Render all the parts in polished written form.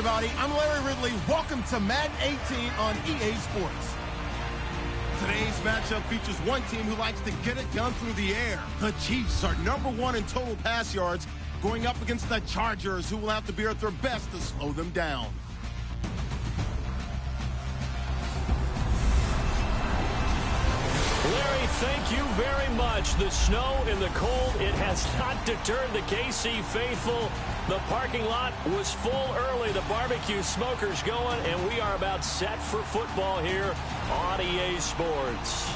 everybody. I'm Larry Ridley. Welcome to Madden 18 on EA Sports. Today's matchup features one team who likes to get it done through the air. The Chiefs are #1 in total pass yards, going up against the Chargers, who will have to be at their best to slow them down. Larry, thank you very much. The snow and the cold, it has not deterred the KC faithful. The parking lot was full early. The barbecue smoker's going, and we are about set for football here on EA Sports.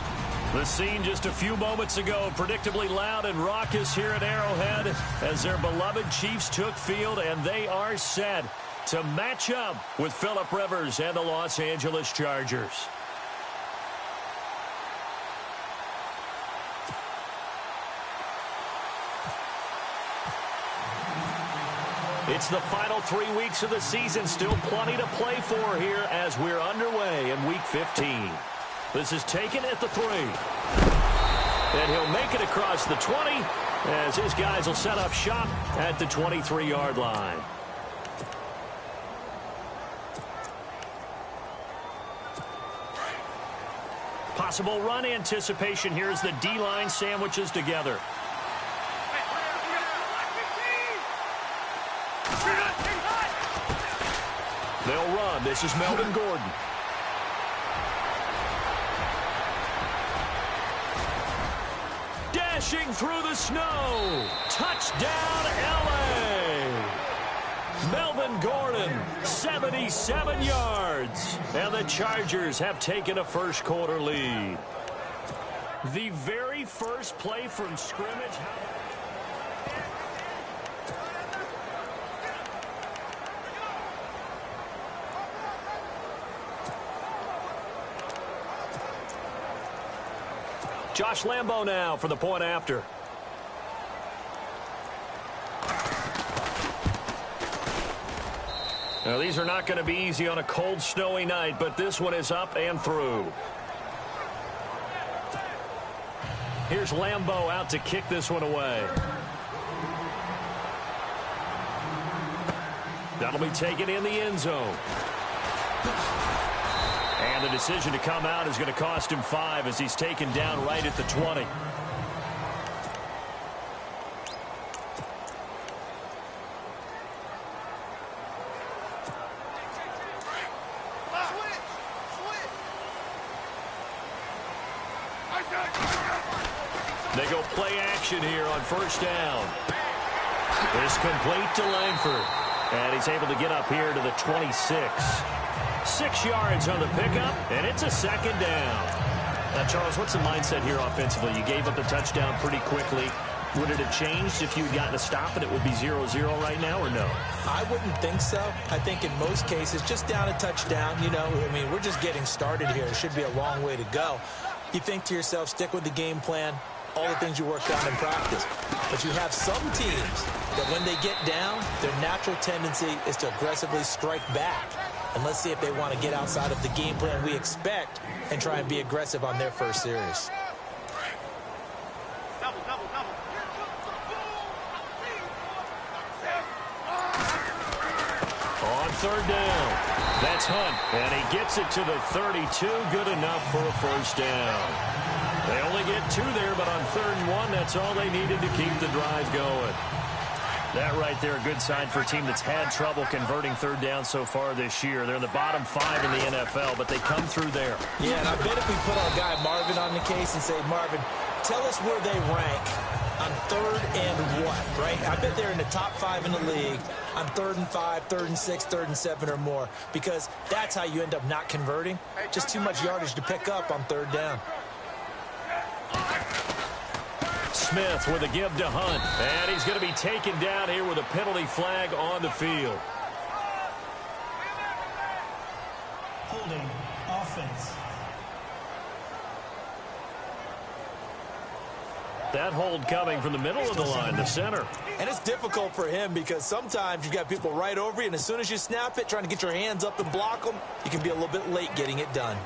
The scene just a few moments ago, predictably loud and raucous here at Arrowhead as their beloved Chiefs took field, and they are set to match up with Phillip Rivers and the Los Angeles Chargers. It's the final 3 weeks of the season. Still plenty to play for here as we're underway in Week 15. This is taken at the 3. And he'll make it across the 20 as his guys will set up shop at the 23-yard line. Possible run anticipation here as the D-line sandwiches together. They'll run. This is Melvin Gordon. Dashing through the snow. Touchdown, L.A. Melvin Gordon, 77 yards. And the Chargers have taken a first-quarter lead. The very first play from scrimmage. Josh Lambo now for the point after. Now, these are not going to be easy on a cold, snowy night, but this one is up and through. Here's Lambo out to kick this one away. That'll be taken in the end zone. And the decision to come out is going to cost him 5 as he's taken down right at the 20. They go play action here on first down. It's complete to Langford. And he's able to get up here to the 26. 6 yards on the pickup, and it's a second down. Now, Charles, what's the mindset here offensively? You gave up the touchdown pretty quickly. Would it have changed if you had gotten a stop and it would be 0-0 right now, or no? I wouldn't think so. I think in most cases, just down a touchdown, you know, I mean, we're just getting started here. It should be a long way to go. You think to yourself, stick with the game plan, all the things you worked on in practice. But you have some teams that when they get down, their natural tendency is to aggressively strike back. And let's see if they want to get outside of the game plan we expect and try and be aggressive on their first series. On third down, that's Hunt, and he gets it to the 32. Good enough for a first down. They only get 2 there, but on 3rd and 1, that's all they needed to keep the drive going. That right there, a good sign for a team that's had trouble converting third down so far this year. They're in the bottom 5 in the NFL, but they come through there. Yeah, and I bet if we put our guy Marvin on the case and say, Marvin, tell us where they rank on 3rd and 1, right? I bet they're in the top 5 in the league on 3rd and 5, 3rd and 6, 3rd and 7 or more, because that's how you end up not converting. Just too much yardage to pick up on 3rd down. Smith with a give to Hunt, and he's going to be taken down here with a penalty flag on the field. Holding offense. That hold coming from the middle of the line, the center. And it's difficult for him because sometimes you've got people right over you, and as soon as you snap it, trying to get your hands up and block them, you can be a little bit late getting it done.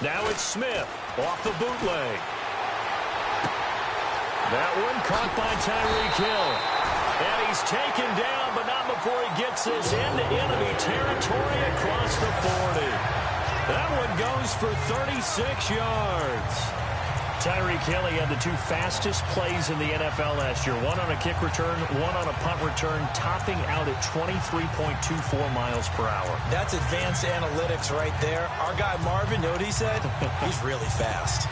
Now it's Smith off the bootleg. That one caught by Tyreek Hill. And he's taken down, but not before he gets this into enemy territory across the 40. That one goes for 36 yards. Tyreek Hill, he had the two fastest plays in the NFL last year. One on a kick return, one on a punt return, topping out at 23.24 miles per hour. That's advanced analytics right there. Our guy Marvin, you know what he said? He's really fast.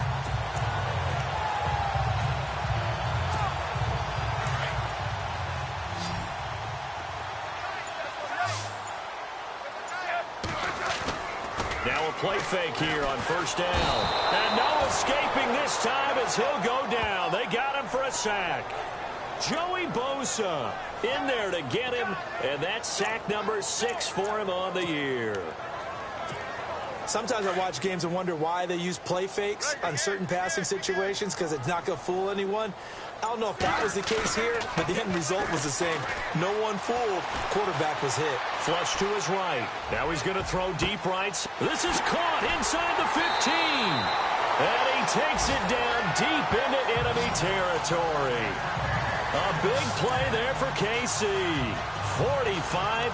Now a play fake here on first down. And no escaping this time as he'll go down. They got him for a sack. Joey Bosa in there to get him, and that's sack number 6 for him on the year. Sometimes I watch games and wonder why they use play fakes on certain passing situations, because it's not going to fool anyone. I don't know if that was the case here, but the end result was the same. No one fooled. Quarterback was hit. Flush to his right. Now he's going to throw deep rights. This is caught inside the 15. And he takes it down deep into enemy territory. A big play there for KC. 45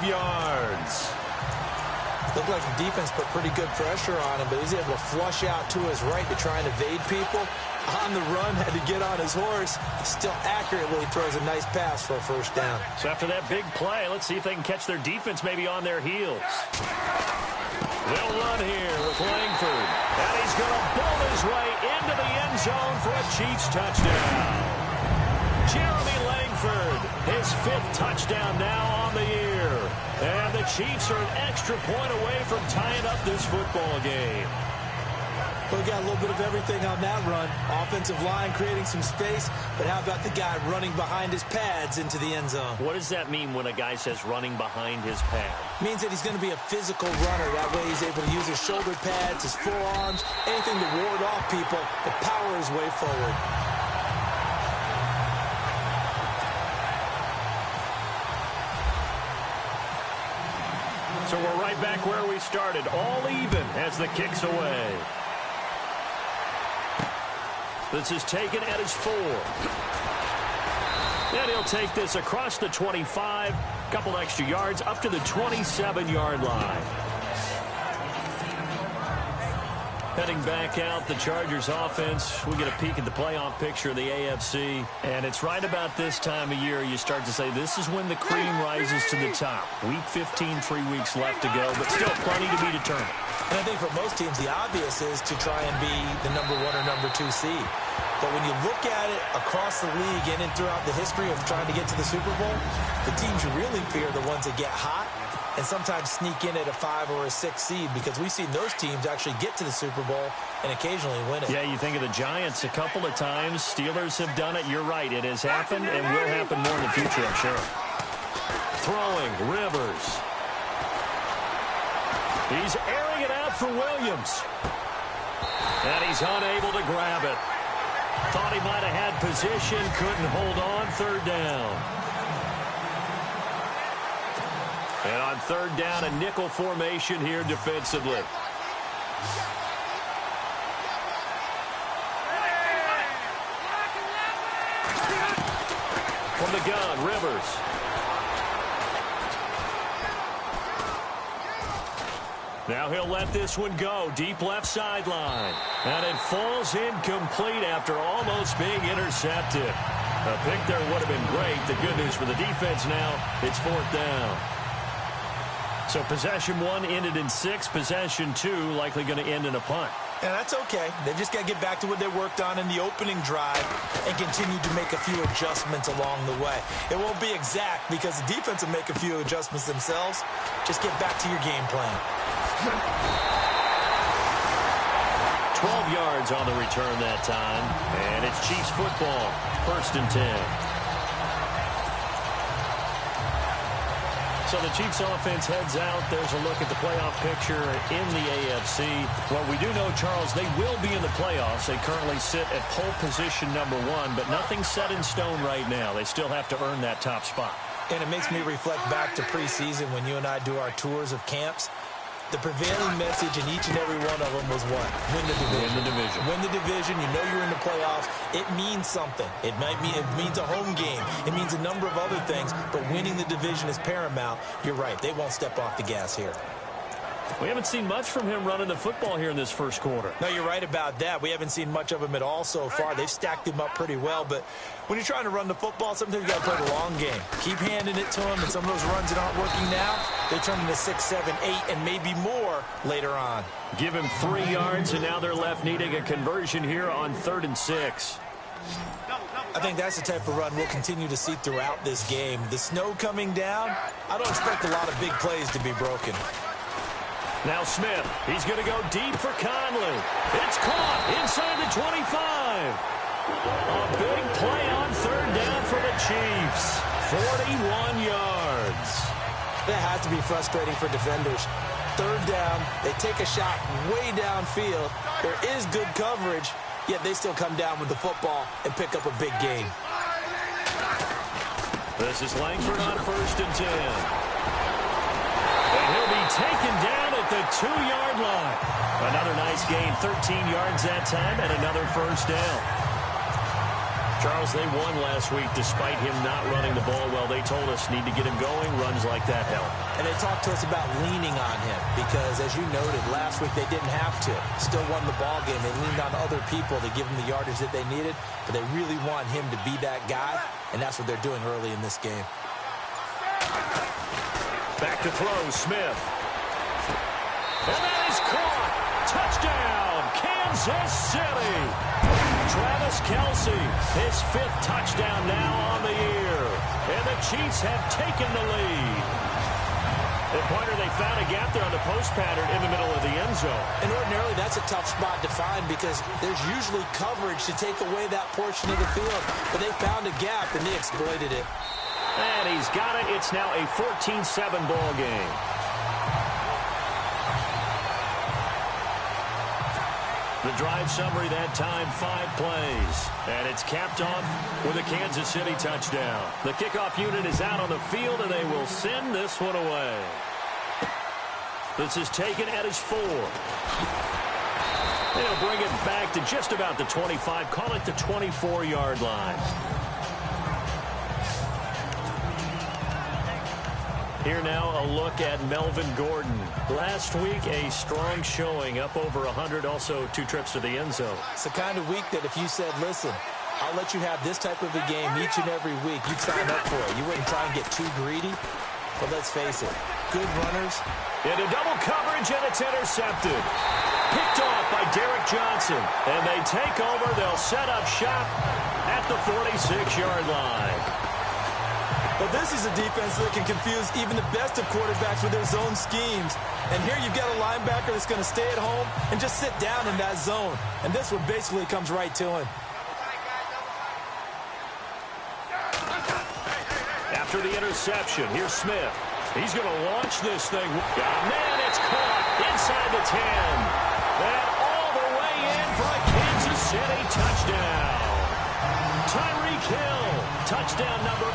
yards. Looked like the defense put pretty good pressure on him, but he's able to flush out to his right to try and evade people. On the run, had to get on his horse. Still accurately throws a nice pass for a first down. So after that big play, let's see if they can catch their defense maybe on their heels. They'll run here with Langford. And he's going to bowl his way into the end zone for a Chiefs touchdown. Jeremy Langford, his 5th touchdown now on the year. And the Chiefs are an extra point away from tying up this football game. We got a little bit of everything on that run. Offensive line creating some space, but how about the guy running behind his pads into the end zone? What does that mean when a guy says running behind his pad? Means that he's going to be a physical runner. That way he's able to use his shoulder pads, his forearms, anything to ward off people, but power his way forward. So we're right back where we started, all even as the kick's away. This is taken at his 4. And he'll take this across the 25, couple extra yards, up to the 27-yard line. Heading back out, the Chargers offense. We get a peek at the playoff picture of the AFC. And it's right about this time of year you start to say this is when the cream rises to the top. Week 15, 3 weeks left to go, but still plenty to be determined. And I think for most teams, the obvious is to try and be the number 1 or number 2 seed. But when you look at it across the league and throughout the history of trying to get to the Super Bowl, the teams you really fear are the ones that get hot and sometimes sneak in at a 5 or a 6 seed, because we've seen those teams actually get to the Super Bowl and occasionally win it. Yeah, you think of the Giants a couple of times. Steelers have done it. You're right. It has happened and will happen more in the future, I'm sure. Throwing, Rivers. He's airing it out for Williams. And he's unable to grab it. Thought he might have had position, couldn't hold on, 3rd down. And on 3rd down, a nickel formation here defensively. From the gun, Rivers. Now he'll let this one go. Deep left sideline. And it falls incomplete after almost being intercepted. A pick there would have been great. The good news for the defense now, it's 4th down. So possession 1 ended in 6. Possession 2 likely going to end in a punt. And that's okay. They just got to get back to what they worked on in the opening drive and continue to make a few adjustments along the way. It won't be exact because the defense will make a few adjustments themselves. Just get back to your game plan. 12 yards on the return that time. And it's Chiefs football. 1st and 10. So the Chiefs offense heads out. There's a look at the playoff picture in the AFC. Well, we do know, Charles, they will be in the playoffs. They currently sit at pole position number 1, but nothing's set in stone right now. They still have to earn that top spot. And it makes me reflect back to preseason when you and I do our tours of camps. The prevailing message in each and every one of them was what? Win the division. Win the division. Win the division. You know you're in the playoffs. It means something. It means a home game. It means a number of other things, but winning the division is paramount. You're right. They won't step off the gas here. We haven't seen much from him running the football here in this first quarter. No, you're right about that. We haven't seen much of him at all so far. They've stacked him up pretty well, but when you're trying to run the football, sometimes you got to play the long game. Keep handing it to him, and some of those runs that aren't working now, they turn into 6, 7, 8, and maybe more later on. Give him 3 yards, and now they're left needing a conversion here on 3rd and 6. I think that's the type of run we'll continue to see throughout this game. The snow coming down, I don't expect a lot of big plays to be broken. Now Smith, he's going to go deep for Conley. It's caught inside the 25. A big play on 3rd down for the Chiefs. 41 yards. That has to be frustrating for defenders. 3rd down, they take a shot way downfield. There is good coverage, yet they still come down with the football and pick up a big gain. This is Langford on 1st and 10. And he'll be taken down at the 2-yard line. Another nice gain, 13 yards that time, and another 1st down. Charles, they won last week despite him not running the ball well. They told us need to get him going. Runs like that help. And they talked to us about leaning on him because, as you noted, last week they didn't have to. Still won the ball game. They leaned on other people to give them the yardage that they needed, but they really want him to be that guy, and that's what they're doing early in this game. Back to throw, Smith. And that is caught. Touchdown, Kansas City. Travis Kelce, his 5th touchdown now on the year. And the Chiefs have taken the lead. The pointer, they found a gap there on the post pattern in the middle of the end zone. And ordinarily, that's a tough spot to find because there's usually coverage to take away that portion of the field. But they found a gap, and they exploited it. And he's got it. It's now a 14-7 ball game. The drive summary that time, 5 plays. And it's capped off with a Kansas City touchdown. The kickoff unit is out on the field, and they will send this one away. This is taken at his 4. They'll bring it back to just about the 25. Call it the 24-yard line. Here now a look at Melvin Gordon. Last week, a strong showing, up over 100, also 2 trips to the end zone. It's the kind of week that if you said, listen, I'll let you have this type of a game each and every week, you'd sign up for it. You wouldn't try and get too greedy. But let's face it, good runners. Into double coverage, and it's intercepted. Picked off by Derek Johnson. And they take over. They'll set up shop at the 46-yard line. But this is a defense that can confuse even the best of quarterbacks with their zone schemes. And here you've got a linebacker that's going to stay at home and just sit down in that zone. And this one basically comes right to him. After the interception, here's Smith. He's going to launch this thing. Man, it's caught inside the 10. And all the way in for a Kansas City touchdown. Tyreek Hill, touchdown number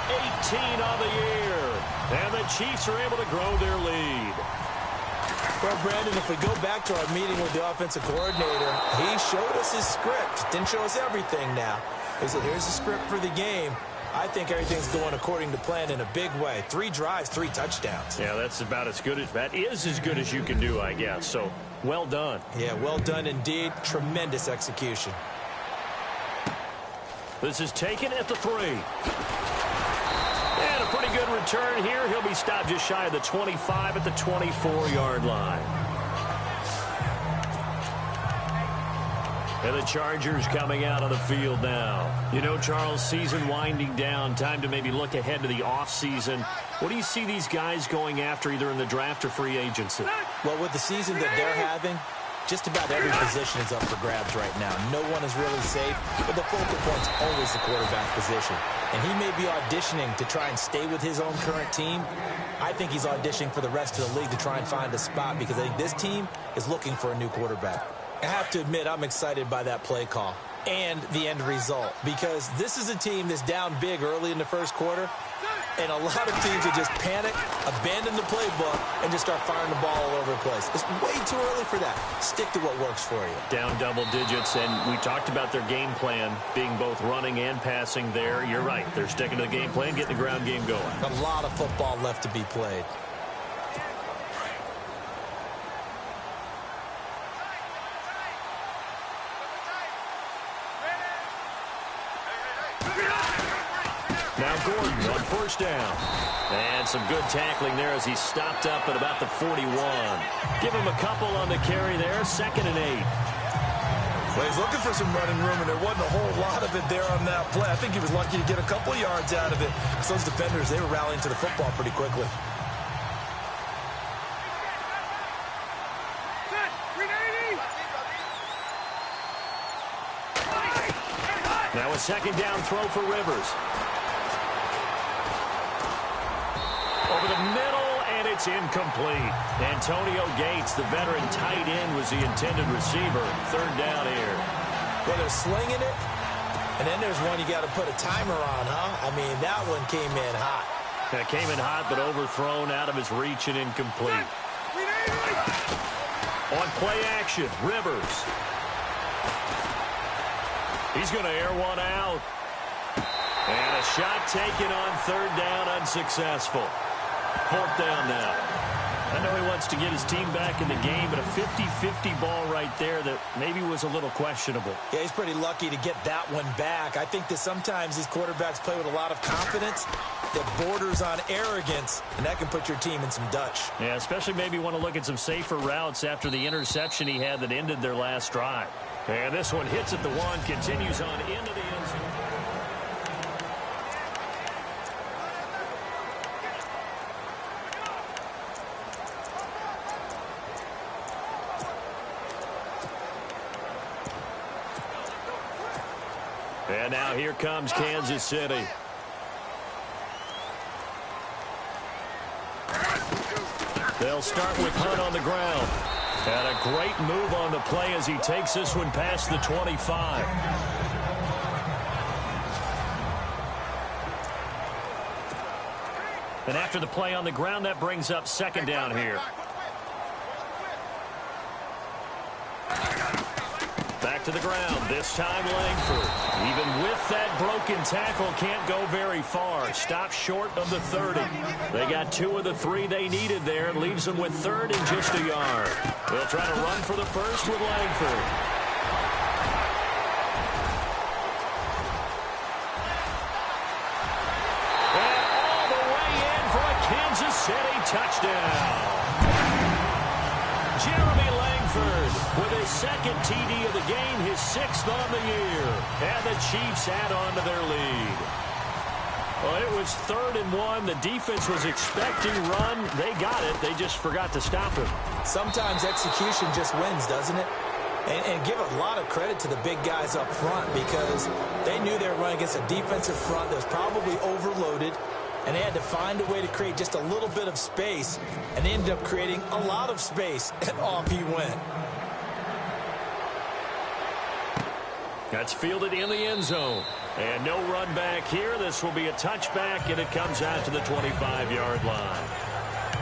18 of the year. And the Chiefs are able to grow their lead. Well, Brandon, if we go back to our meeting with the offensive coordinator, he showed us his script. Didn't show us everything now. He said, here's the script for the game. I think everything's going according to plan in a big way. 3 drives, 3 touchdowns. Yeah, that's about as good as that is as good as you can do, I guess. So, well done. Yeah, well done indeed. Tremendous execution. This is taken at the 3. And a pretty good return here. He'll be stopped just shy of the 25 at the 24-yard line. And the Chargers coming out on the field now. You know, Charles, season winding down. Time to maybe look ahead to the offseason. What do you see these guys going after either in the draft or free agency? Well, with the season that they're having, just about every position is up for grabs right now. No one is really safe, but the focal point's always the quarterback position. And he may be auditioning to try and stay with his own current team. I think he's auditioning for the rest of the league to try and find a spot because I think this team is looking for a new quarterback. I have to admit, I'm excited by that play call and the end result because this is a team that's down big early in the first quarter, And a lot of teams will just panic, abandon the playbook, and just start firing the ball all over the place. It's way too early for that. Stick to what works for you. Down double digits, and we talked about their game plan being both running and passing there. You're right. They're sticking to the game plan, getting the ground game going. A lot of football left to be played. Now Gordon on first down. And some good tackling there as he stopped up at about the 41. Give him a couple on the carry there. 2nd and 8. Well, he's looking for some running room, and there wasn't a whole lot of it there on that play. I think he was lucky to get a couple yards out of it. Because those defenders, they were rallying to the football pretty quickly. Now a 2nd down throw for Rivers. Over the middle, and it's incomplete. Antonio Gates, the veteran tight end, was the intended receiver. 3rd down here. Well, they're slinging it, and then there's one you got to put a timer on, huh? I mean, that one came in hot. That came in hot, but overthrown out of his reach and incomplete. On play action, Rivers. He's going to air one out. And a shot taken on 3rd down, unsuccessful. 4th down now. I know he wants to get his team back in the game, but a 50-50 ball right there that maybe was a little questionable. Yeah, he's pretty lucky to get that one back. I think that sometimes these quarterbacks play with a lot of confidence that borders on arrogance, and that can put your team in some Dutch. Yeah, especially maybe want to look at some safer routes after the interception he had that ended their last drive. And this one hits at the 1, continues on into the end zone. And now here comes Kansas City. They'll start with Hunt on the ground. And a great move on the play as he takes this one past the 25. And after the play on the ground, that brings up 2nd down here. Back to the ground, this time Langford. Even with that broken tackle, can't go very far. Stopped short of the 30. They got 2 of the 3 they needed there. Leaves them with 3rd and just a yard. They'll try to run for the first with Langford. And all the way in for a Kansas City touchdown. Jeremy Langford with his 2nd TD of the game, his 6th on the year. And the Chiefs add on to their lead. Well, it was 3rd and 1. The defense was expecting run. They got it. They just forgot to stop him. Sometimes execution just wins, doesn't it? And give a lot of credit to the big guys up front because they knew they were running against a defensive front that was probably overloaded, and they had to find a way to create just a little bit of space, and they ended up creating a lot of space, and off he went. That's fielded in the end zone. And no run back here. This will be a touchback, and it comes out to the 25-yard line.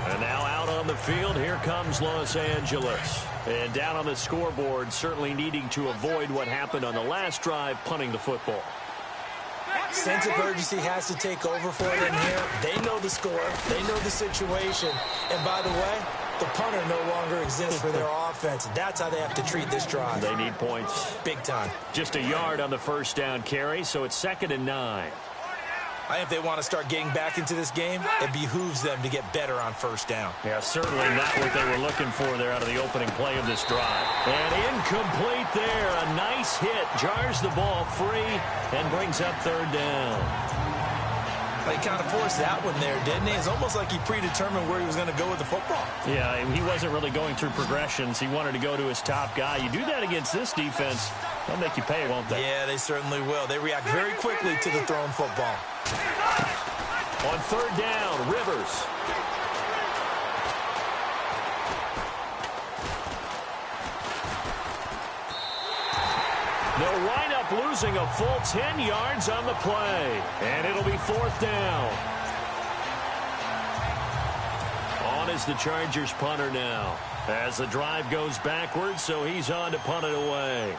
And now out on the field, here comes Los Angeles. And down on the scoreboard, certainly needing to avoid what happened on the last drive, punting the football. Sense of urgency has to take over for them here. They know the score. They know the situation. And by the way, the punter no longer exists for their offense. That's how they have to treat this drive. They need points. Big time. Just a yard on the 1st down carry, so it's 2nd and 9. I think if they want to start getting back into this game, it behooves them to get better on 1st down. Yeah, certainly not what they were looking for there out of the opening play of this drive. And incomplete there. A nice hit. Jars the ball free and brings up 3rd down. He kind of forced that one there, didn't he? It's almost like he predetermined where he was going to go with the football. Yeah, he wasn't really going through progressions. He wanted to go to his top guy. You do that against this defense, they'll make you pay, won't they? Yeah, they certainly will. They react very quickly to the thrown football. On 3rd down, Rivers. They'll wind up losing a full 10 yards on the play. And it'll be 4th down. is the Chargers punter now. As the drive goes backwards, so he's on to punt it away.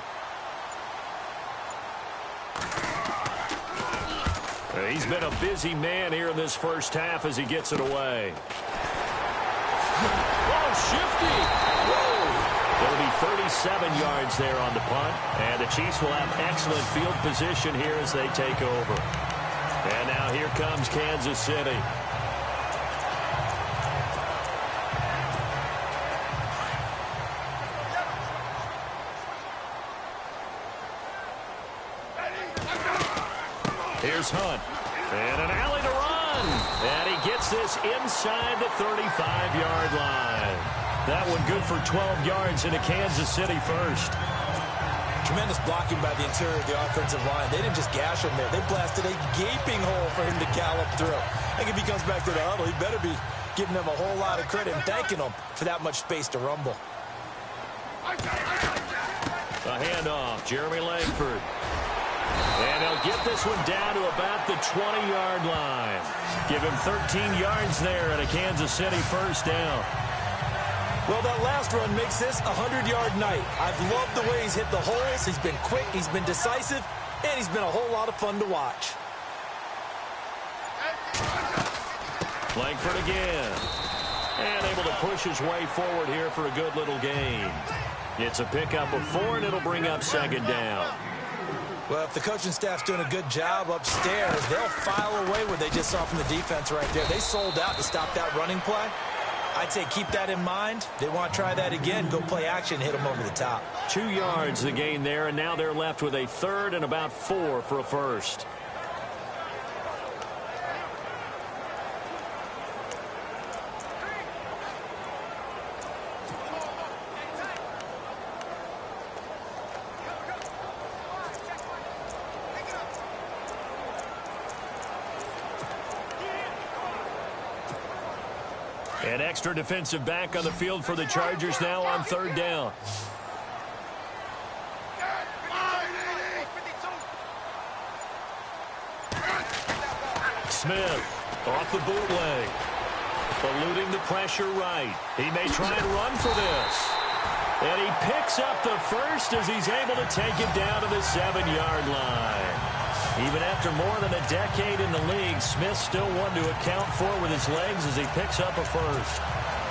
He's been a busy man here in this first half as he gets it away. Oh, shifty. Whoa. It'll be 37 yards there on the punt. And the Chiefs will have excellent field position here as they take over. And now here comes Kansas City. Here's Hunt. And an alley to run. And he gets this inside the 35-yard line. That one good for 12 yards into Kansas City first. Tremendous blocking by the interior of the offensive line. They didn't just gash him there. They blasted a gaping hole for him to gallop through. I think if he comes back to the huddle, he better be giving them a whole lot of credit and thanking them for that much space to rumble. A handoff, Jeremy Langford. And they'll get this one down to about the 20-yard line. Give him 13 yards there and a Kansas City first down. Well, that last run makes this a 100-yard night. I've loved the way he's hit the holes. He's been quick, he's been decisive, and he's been a whole lot of fun to watch. Langford again. And able to push his way forward here for a good little gain. It's a pickup of 4, and it'll bring up second down. Well, if the coaching staff's doing a good job upstairs, they'll file away what they just saw from the defense right there. They sold out to stop that running play. I'd say keep that in mind. They want to try that again. Go play action, hit them over the top. 2 yards the gain there, and now they're left with a third and about 4 for a first. An extra defensive back on the field for the Chargers now on third down. Smith off the bootleg. Eluding the pressure right. He may try and run for this. And he picks up the first as he's able to take it down to the 7-yard line. Even after more than a decade in the league, Smith still one to account for with his legs as he picks up a first.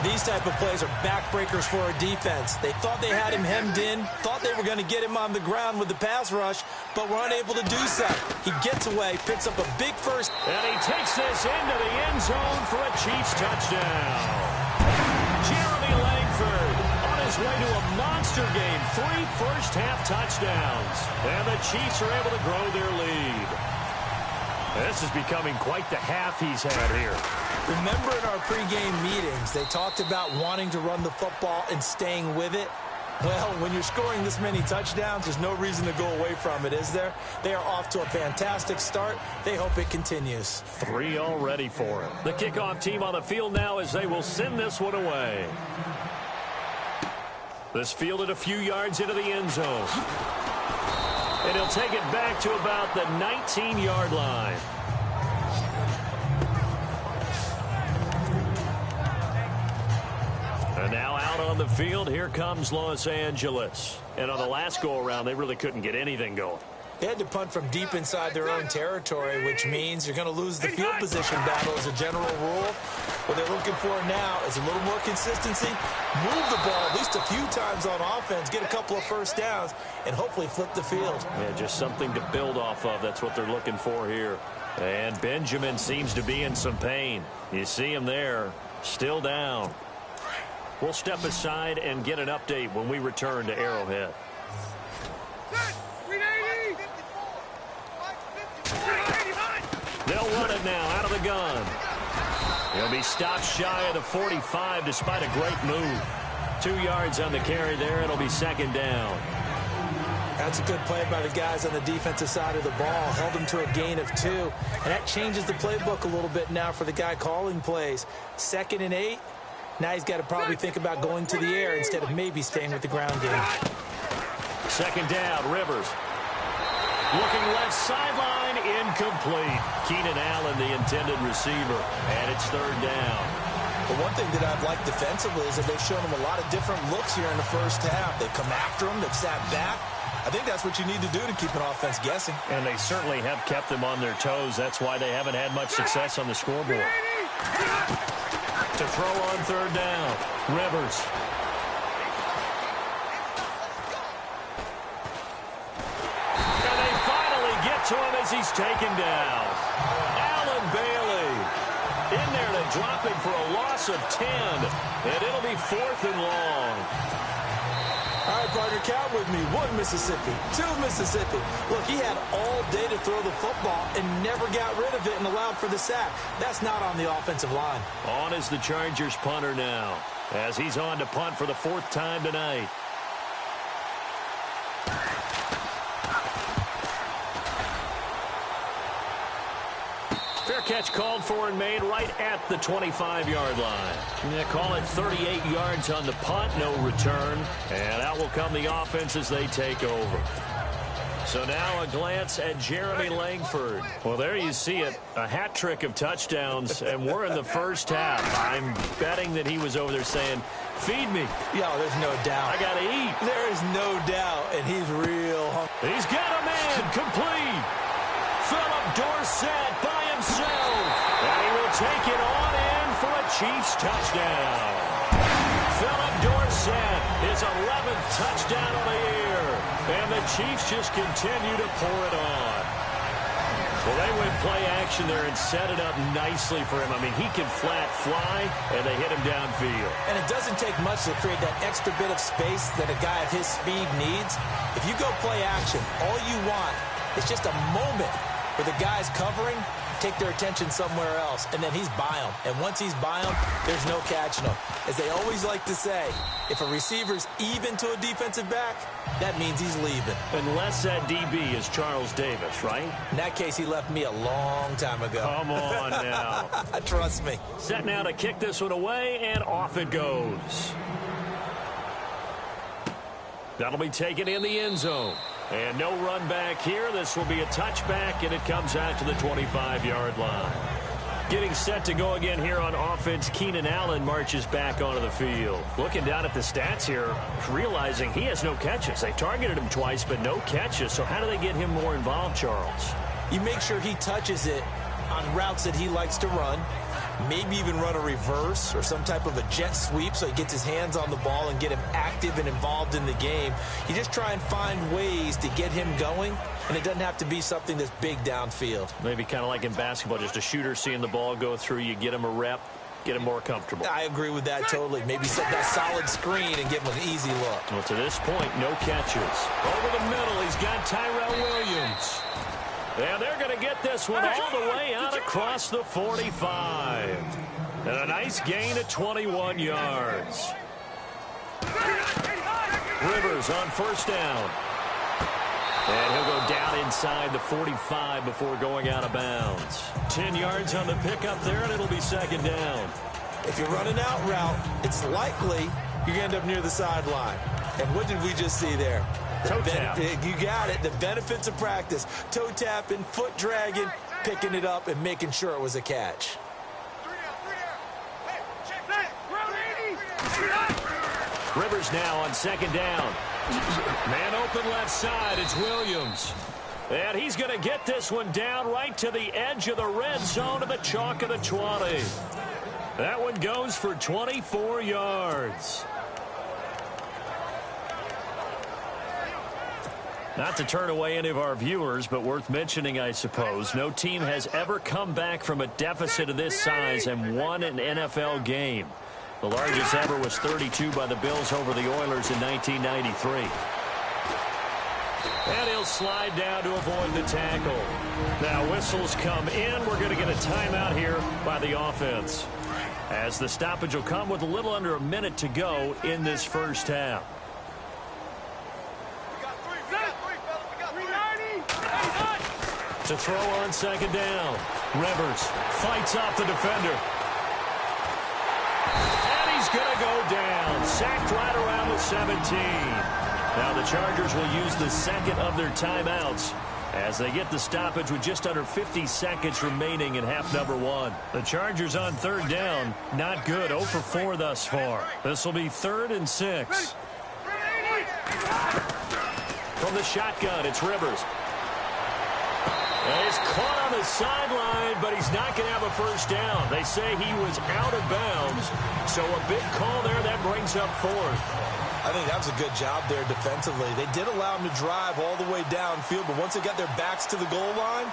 These type of plays are backbreakers for a defense. They thought they had him hemmed in, thought they were going to get him on the ground with the pass rush, but were unable to do so. He gets away, picks up a big first. And he takes this into the end zone for a Chiefs touchdown. Jeremy Langford on his way to a monster game. 3 first-half touchdowns. And the Chiefs are able to grow their lead. This is becoming quite the half he's had here. Remember in our pregame meetings, they talked about wanting to run the football and staying with it? Well, when you're scoring this many touchdowns, there's no reason to go away from it, is there? They are off to a fantastic start. They hope it continues. 3 already for him. The kickoff team on the field now as they will send this one away. This fielded a few yards into the end zone. And he'll take it back to about the 19-yard line. And now out on the field, here comes Los Angeles. And on the last go-around, they really couldn't get anything going. They had to punt from deep inside their own territory, which means you're going to lose the field position battle as a general rule. What they're looking for now is a little more consistency, move the ball at least a few times on offense, get a couple of first downs, and hopefully flip the field. Yeah, just something to build off of. That's what they're looking for here. And Benjamin seems to be in some pain. You see him there, still down. We'll step aside and get an update when we return to Arrowhead. They'll run it now out of the gun. He'll be stopped shy of the 45 despite a great move. 2 yards on the carry there. It'll be second down. That's a good play by the guys on the defensive side of the ball. Held him to a gain of 2. And that changes the playbook a little bit now for the guy calling plays. 2nd and 8. Now he's got to probably think about going to the air instead of maybe staying with the ground game. Second down, Rivers. Looking left sideline, incomplete. Keenan Allen, the intended receiver, and it's third down. But one thing that I've liked defensively is that they've shown him a lot of different looks here in the first half. They've come after him. They've sat back. I think that's what you need to do to keep an offense guessing. And they certainly have kept them on their toes. That's why they haven't had much success on the scoreboard. To throw on third down, Rivers. And they finally get to him as he's taken down. Allen Bailey in there to drop him for a loss of 10. And it'll be 4th and long. All right, partner, count with me. 1 Mississippi, 2 Mississippi. Look, he had all day to throw the football and never got rid of it and allowed for the sack. That's not on the offensive line. On is the Chargers punter now, as he's on to punt for the 4th time tonight. Fair catch called for and made right at the 25-yard line. Yeah, call it 38 yards on the punt, no return. And out will come the offense as they take over. So now a glance at Jeremy Langford. Well, there you see it, a hat trick of touchdowns, and we're in the first half. I'm betting that he was over there saying, feed me. Yeah, there's no doubt. I got to eat. There is no doubt, and he's real hungry. He's got a man complete. Philip Dorsett by himself. And he will take it on in for a Chiefs touchdown. Philip Dorsett, his 11th touchdown of the year. And the Chiefs just continue to pour it on. Well, they went play action there and set it up nicely for him. I mean, he can flat fly, and they hit him downfield. And it doesn't take much to create that extra bit of space that a guy of his speed needs. If you go play action, all you want is just a moment where the guy's covering, take their attention somewhere else, and then he's by him. And once he's by him, there's no catching him. As they always like to say, if a receiver's even to a defensive back, that means he's leaving. Unless that DB is Charles Davis, right? In that case, he left me a long time ago. Come on now. Trust me. Set now to kick this one away, and off it goes. That'll be taken in the end zone. And no run back here. This will be a touchback, and it comes out to the 25-yard line. Getting set to go again here on offense, Keenan Allen marches back onto the field. Looking down at the stats here, realizing he has no catches. They targeted him twice, but no catches. So how do they get him more involved, Charles? You make sure he touches it on routes that he likes to run. Maybe even run a reverse or some type of a jet sweep so he gets his hands on the ball and get him active and involved in the game. You just try and find ways to get him going, and it doesn't have to be something that's big downfield. Maybe kind of like in basketball, just a shooter seeing the ball go through, you get him a rep, get him more comfortable. I agree with that totally. Maybe set that solid screen and give him an easy look. Well, to this point, no catches. Over the middle, he's got Tyrell Williams. And they're going to get this one all the way out across the 45. And a nice gain of 21 yards. Rivers on first down. And he'll go down inside the 45 before going out of bounds. 10 yards on the pickup there, and it'll be second down. If you're running out route, it's likely you're going to end up near the sideline. And what did we just see there? Toe tap. You got it. The benefits of practice. Toe tapping, foot dragging, picking it up, and making sure it was a catch. Rivers now on second down. Man open left side. It's Williams. And he's going to get this one down right to the edge of the red zone to the chalk of the 20. That one goes for 24 yards. Not to turn away any of our viewers, but worth mentioning, I suppose, no team has ever come back from a deficit of this size and won an NFL game. The largest ever was 32 by the Bills over the Oilers in 1993. And he'll slide down to avoid the tackle. Now whistles come in. We're going to get a timeout here by the offense, as the stoppage will come with a little under a minute to go in this first half. To throw on second down. Rivers fights off the defender. And he's going to go down. Sacked right around the 17. Now the Chargers will use the second of their timeouts as they get the stoppage with just under 50 seconds remaining in half number one. The Chargers on third down. Not good. 0 for 4 thus far. This will be 3rd and 6. From the shotgun, it's Rivers. And he's caught on the sideline, but he's not going to have a first down. They say he was out of bounds. So a big call there. That brings up 4th. I think that was a good job there defensively. They did allow him to drive all the way downfield, but once they got their backs to the goal line,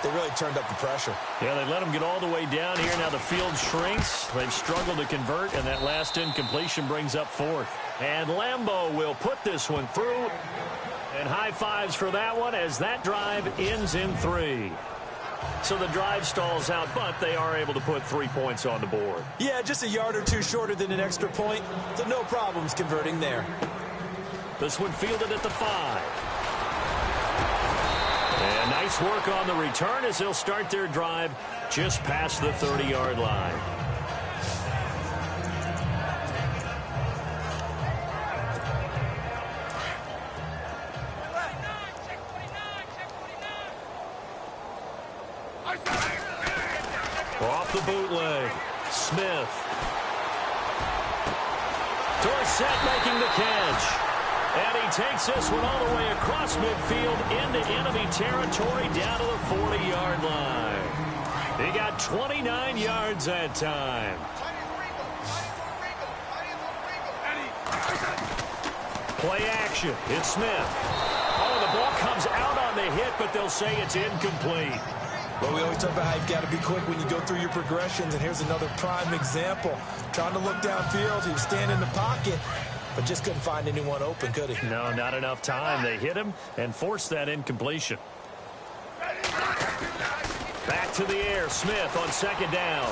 they really turned up the pressure. Yeah, they let him get all the way down here. Now the field shrinks. They've struggled to convert, and that last incompletion brings up 4th. And Lambeau will put this one through. And high fives for that one as that drive ends in 3. So the drive stalls out, but they are able to put 3 points on the board. Yeah, just a yard or two shorter than an extra point, so no problems converting there. This one fielded at the 5. And nice work on the return as they'll start their drive just past the 30-yard line. Off the bootleg, Smith. Dorsett making the catch. And he takes this one all the way across midfield into enemy territory down to the 40-yard line. He got 29 yards that time. Play action. It's Smith. Oh, the ball comes out on the hit, but they'll say it's incomplete. But we always talk about how you've got to be quick when you go through your progressions, and here's another prime example. Trying to look downfield, he was standing in the pocket, but just couldn't find anyone open, could he? No, not enough time. They hit him and forced that incompletion. Back to the air, Smith on 2nd down.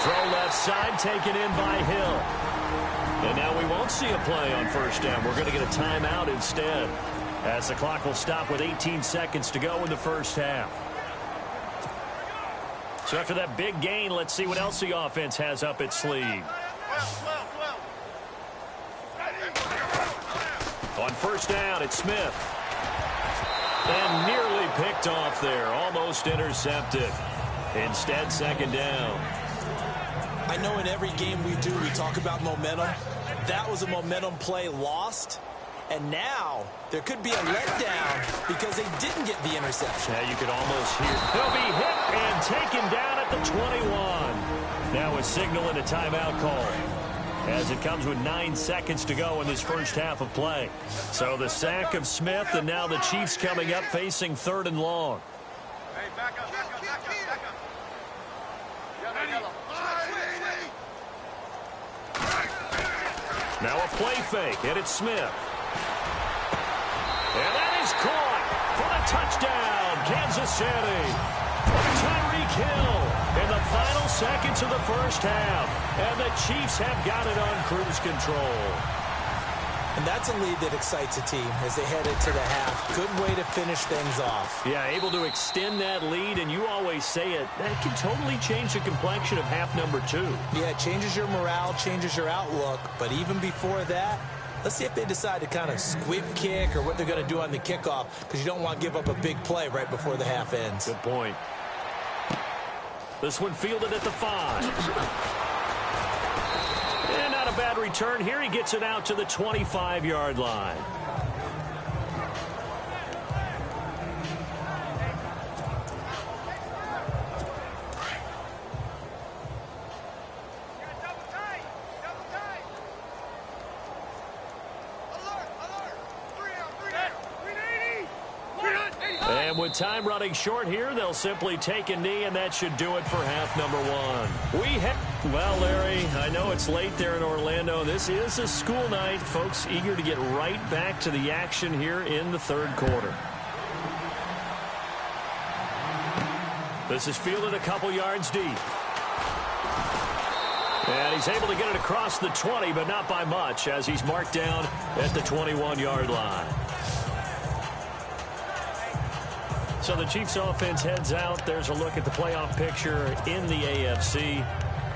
Throw left side, taken in by Hill. And now we won't see a play on 1st down. We're going to get a timeout instead, as the clock will stop with 18 seconds to go in the first half. So after that big gain, let's see what else the offense has up its sleeve. On 1st down, it's Smith. And nearly picked off there, almost intercepted. Instead, 2nd down. I know in every game we do, we talk about momentum. That was a momentum play lost. And now there could be a letdown because they didn't get the interception. Yeah, you could almost hear. He'll be hit and taken down at the 21. Now a signal and a timeout call, as it comes with 9 seconds to go in this first half of play. So the sack of Smith, and now the Chiefs coming up facing 3rd and long. Hey, back up, back up, back up, back up. Now a play fake, and it's Smith. And that is caught for the touchdown, Kansas City. Tyreek Hill in the final seconds of the first half. And the Chiefs have got it on cruise control. And that's a lead that excites a team as they head into the half. Good way to finish things off. Yeah, able to extend that lead, and you always say it, that can totally change the complexion of half number 2. Yeah, it changes your morale, changes your outlook. But even before that, let's see if they decide to kind of squib kick or what they're going to do on the kickoff, because you don't want to give up a big play right before the half ends. Good point. This one fielded at the 5. And not a bad return here. He gets it out to the 25-yard line. And with time running short here, they'll simply take a knee, and that should do it for half number 1. Well, Larry, I know it's late there in Orlando. This is a school night. Folks eager to get right back to the action here in the 3rd quarter. This is fielded a couple yards deep. And he's able to get it across the 20, but not by much, as he's marked down at the 21-yard line. So the Chiefs offense heads out. There's a look at the playoff picture in the AFC.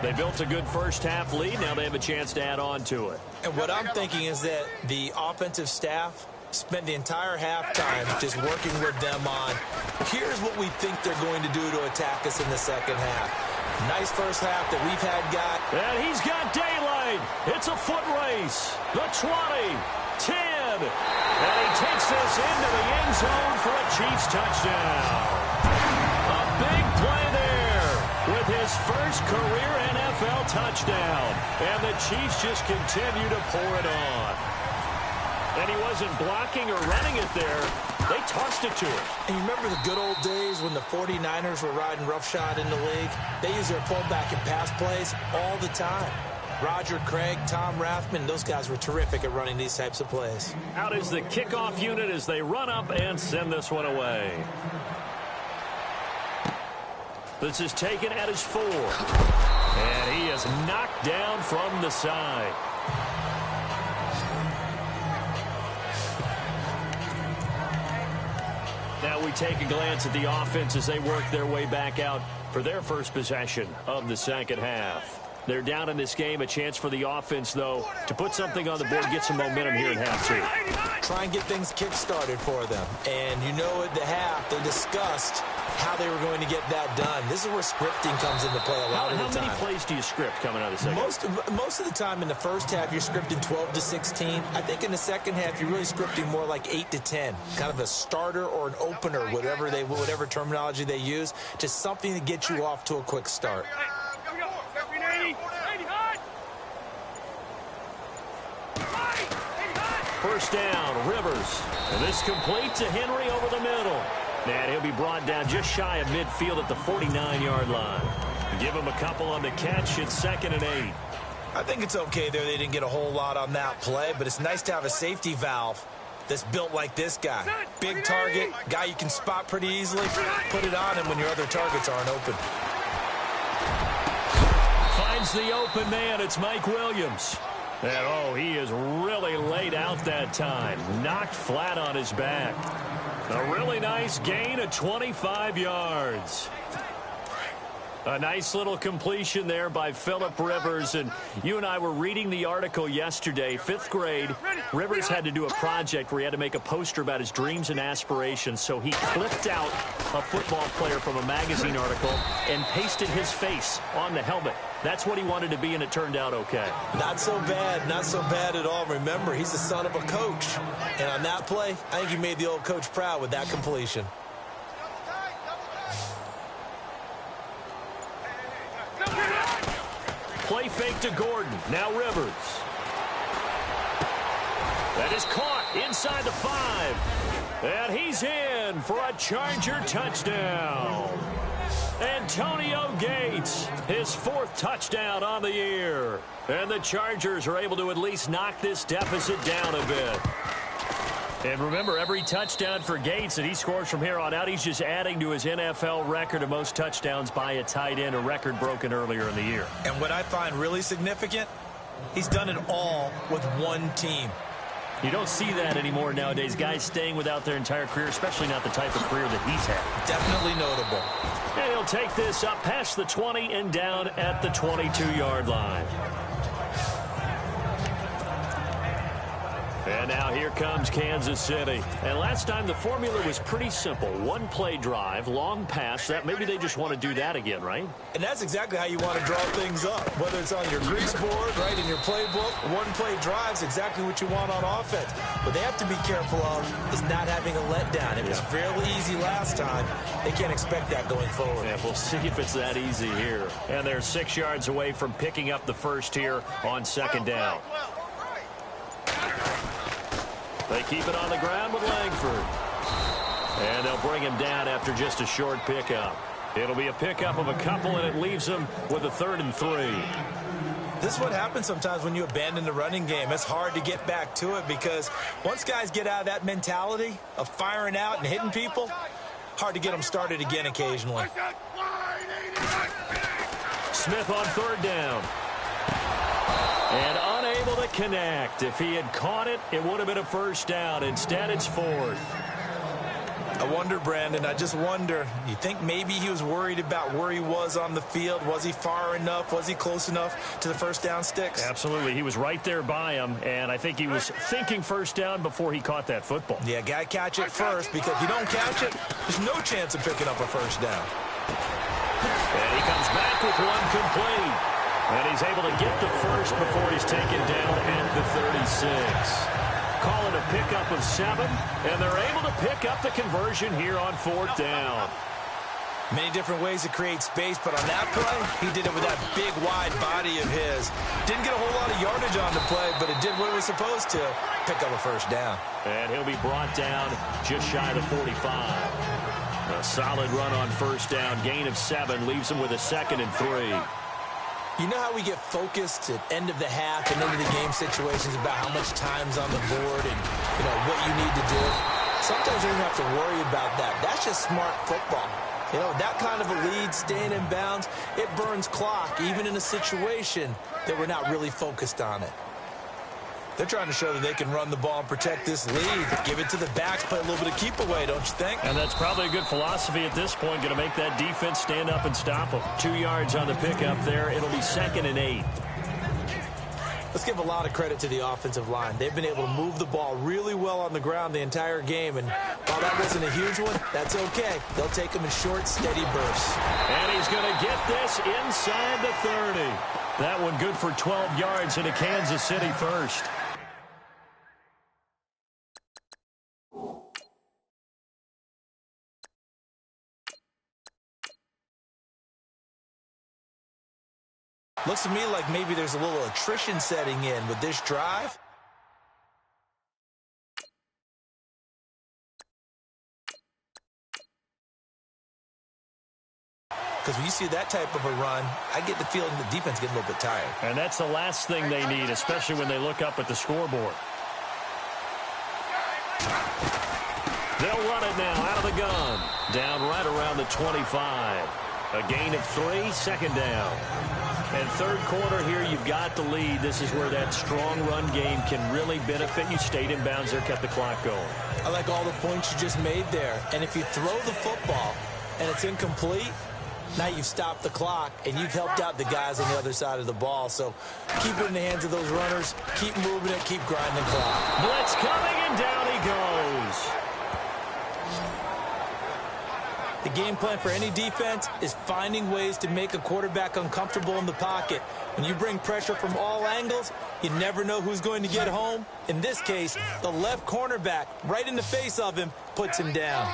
They built a good first half lead. Now they have a chance to add on to it. And what I'm thinking is that the offensive staff Spend the entire halftime just working with them on, here's what we think they're going to do to attack us in the second half. Nice first half that we've had, And he's got daylight. It's a foot race. The 20, 10, and he takes this into the end zone for a Chiefs touchdown. A big play there with his first career NFL touchdown. And the Chiefs just continue to pour it on. And he wasn't blocking or running it there. They tossed it to him. And you remember the good old days when the 49ers were riding roughshod in the league? They used their fullback in pass plays all the time. Roger Craig, Tom Rathman, those guys were terrific at running these types of plays. Out is the kickoff unit as they run up and send this one away. This is taken at his 4. And he is knocked down from the side. Now we take a glance at the offense as they work their way back out for their first possession of the second half. They're down in this game. A chance for the offense, though, to put something on the board, get some momentum here at half 2. Try and get things kick-started for them. And you know at the half, they discussed how they were going to get that done. This is where scripting comes into play a lot of the time. How many plays do you script coming out of the second? Most of the time in the first half, you're scripting 12 to 16. I think in the second half, you're really scripting more like 8 to 10. Kind of a starter or an opener, whatever terminology they use. Just something to get you off to a quick start. First down, Rivers. And this complete to Henry over the middle. And he'll be brought down just shy of midfield at the 49-yard line. Give him a couple on the catch. It's 2nd and 8. I think it's okay there. They didn't get a whole lot on that play, but it's nice to have a safety valve that's built like this guy. Big target, guy you can spot pretty easily. Put it on him when your other targets aren't open. Finds the open man. It's Mike Williams. And, he is really laid out that time. Knocked flat on his back. A really nice gain of 25 yards. A nice little completion there by Phillip Rivers. And you and I were reading the article yesterday, 5th grade. Rivers had to do a project where he had to make a poster about his dreams and aspirations. So he clipped out a football player from a magazine article and pasted his face on the helmet. That's what he wanted to be, and it turned out okay. Not so bad at all. Remember, he's the son of a coach. And on that play, I think he made the old coach proud with that completion. Play fake to Gordon. Now Rivers. That is caught inside the 5. And he's in for a Charger touchdown. Antonio Gates, his 4th touchdown on the year. And the Chargers are able to at least knock this deficit down a bit. And remember, every touchdown for Gates that he scores from here on out, he's just adding to his NFL record of most touchdowns by a tight end, a record broken earlier in the year. And what I find really significant, he's done it all with one team. You don't see that anymore nowadays. Guys staying without their entire career, especially not the type of career that he's had. Definitely notable. And he'll take this up past the 20 and down at the 22-yard line. And now here comes Kansas City. And last time the formula was pretty simple. One play drive, long pass. That maybe they just want to do that again, right? And that's exactly how you want to draw things up. Whether it's on your grease board, right, in your playbook, one play drive's exactly what you want on offense. What they have to be careful of is not having a letdown. It was fairly easy last time. They can't expect that going forward. Yeah, we'll see if it's that easy here. And they're 6 yards away from picking up the first here on 2nd down. They keep it on the ground with Langford. And they'll bring him down after just a short pickup. It'll be a pickup of a couple, and it leaves them with a 3rd and 3. This is what happens sometimes when you abandon the running game. It's hard to get back to it because once guys get out of that mentality of firing out and hitting people, hard to get them started again occasionally. Smith on 3rd down. And unable to connect. If he had caught it, it would have been a first down. Instead, it's 4th. I wonder, Brandon, I just wonder, you think maybe he was worried about where he was on the field? Was he far enough? Was he close enough to the first down sticks? Absolutely. He was right there by him, and I think he was thinking first down before he caught that football. Yeah, got to catch it first, because if you don't catch it, there's no chance of picking up a first down. And he comes back with one complete. And he's able to get the first before he's taken down at the 36. Call it a pickup of 7, and they're able to pick up the conversion here on 4th down. Many different ways to create space, but on that play, he did it with that big, wide body of his. Didn't get a whole lot of yardage on the play, but it did what it was supposed to, pick up a first down. And he'll be brought down just shy of the 45. A solid run on first down, gain of 7, leaves him with a 2nd and 3. You know how we get focused at end of the half and into the game situations about how much time's on the board and, you know, what you need to do? Sometimes you don't have to worry about that. That's just smart football. You know, that kind of a lead, staying in bounds, it burns clock, even in a situation that we're not really focused on it. They're trying to show that they can run the ball and protect this lead. Give it to the backs, play a little bit of keep away, don't you think? And that's probably a good philosophy at this point, going to make that defense stand up and stop them. 2 yards on the pickup there. It'll be 2nd and 8. Let's give a lot of credit to the offensive line. They've been able to move the ball really well on the ground the entire game, and while that wasn't a huge one, that's okay. They'll take them in short, steady bursts. And he's going to get this inside the 30. That one good for 12 yards into Kansas City first. Looks to me like maybe there's a little attrition setting in with this drive. Because when you see that type of a run, I get the feeling the defense getting a little bit tired. And that's the last thing they need, especially when they look up at the scoreboard. They'll run it now out of the gun. Down right around the 25. A gain of 3, 2nd down. And 3rd quarter here, you've got the lead. This is where that strong run game can really benefit you. Stayed in bounds there, kept the clock going. I like all the points you just made there. And if you throw the football and it's incomplete, now you've stopped the clock and you've helped out the guys on the other side of the ball. So keep it in the hands of those runners. Keep moving it. Keep grinding the clock. Blitz coming, and down he goes. The game plan for any defense is finding ways to make a quarterback uncomfortable in the pocket. When you bring pressure from all angles, you never know who's going to get home. In this case, the left cornerback, right in the face of him, puts him down.